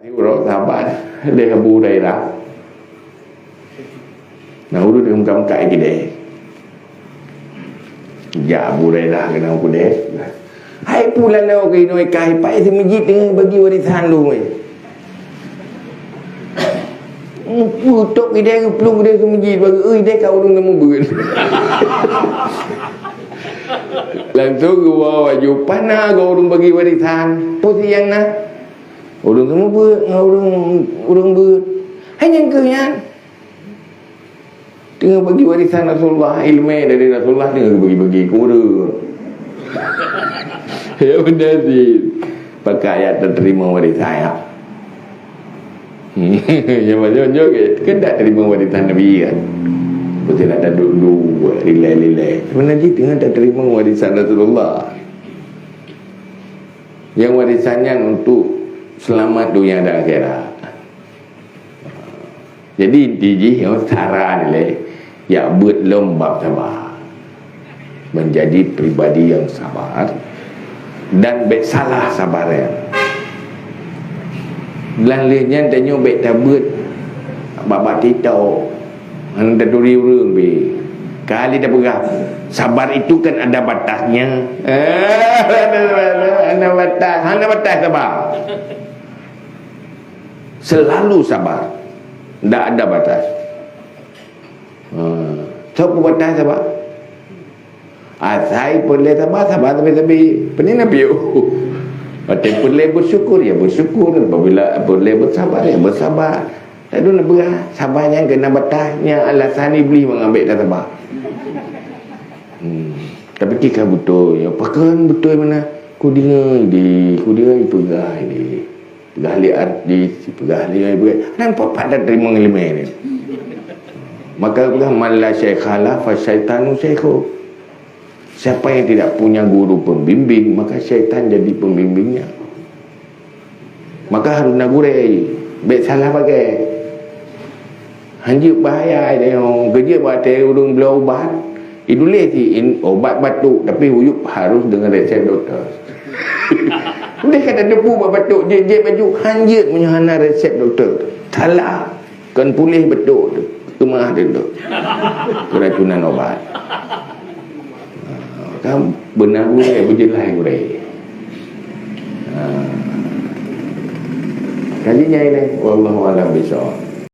Urut sahabat dia habu daerah. Nah urut dia muka-muka dia. Ya abu daerah kena aku dia. Hai pula lah orang ini kai pai si masjid dengan bagi warisan lu ni. Putok dia ke pelung dia ke masjid bagi dia kau urung kamu ber. Langsung gua baju panah kau urung bagi warisan. Putih yang nah. Urung kamu ber, urung ber. Hanya kenyang. Tengah bagi warisan Rasulullah, ilmu dari Rasulullah tengah bagi-bagi kura. Ya benda sih. Pakai ayat terima warisan ya. Yang macam-macam kan tak terima warisan Nabi kan. Betul ada dulu relay. Sebenarnya tengah tak terima warisan Rasulullah. Yang warisannya untuk selamat dunia dan akhirat. Jadi intinya yang saran ni ya buat lembab sabar, menjadi pribadi yang sabar dan baik salah sabar ya. Lainnya tanya baik tak buat babak titau anda duri urung be kali dah berah sabar itu kan ada batasnya. Ada batas sabar. Selalu sabar. Tak ada batas. Siapa batas sabar? Saya boleh sabar tapi pening Nabi. Batas boleh bersyukur ya bersyukur. Apabila boleh bersabar ya bersabar. Tak ada nak berah. Sabarnya kena batasnya. Alasan iblis mengambil dah sabar. Tapi kita betul. Ya pakan betul mana? Ku dengar pegah ini. Pegah ahli artis, pegah ahli nampak pada terima ilmu ni. Maka pegah malla syaikhala fa syaitanu syaikhu. Siapa yang tidak punya guru pembimbing, maka syaitan jadi pembimbingnya. Maka harus nak gurai, baik salah pakai. Hanjuk bahaya dia kerja batai urung belah ubat. Idulih si obat batuk tapi huyuk harus dengan resep doktor. Dia kata debu batuk je baju hanjut punya hana resep doktor. Salah. Kan pulih betul tu. Kemah dia tu. Keracunan obat. Kan benar gurai berjelas gurai. Kajinya ini wallahu a'lam bishawab.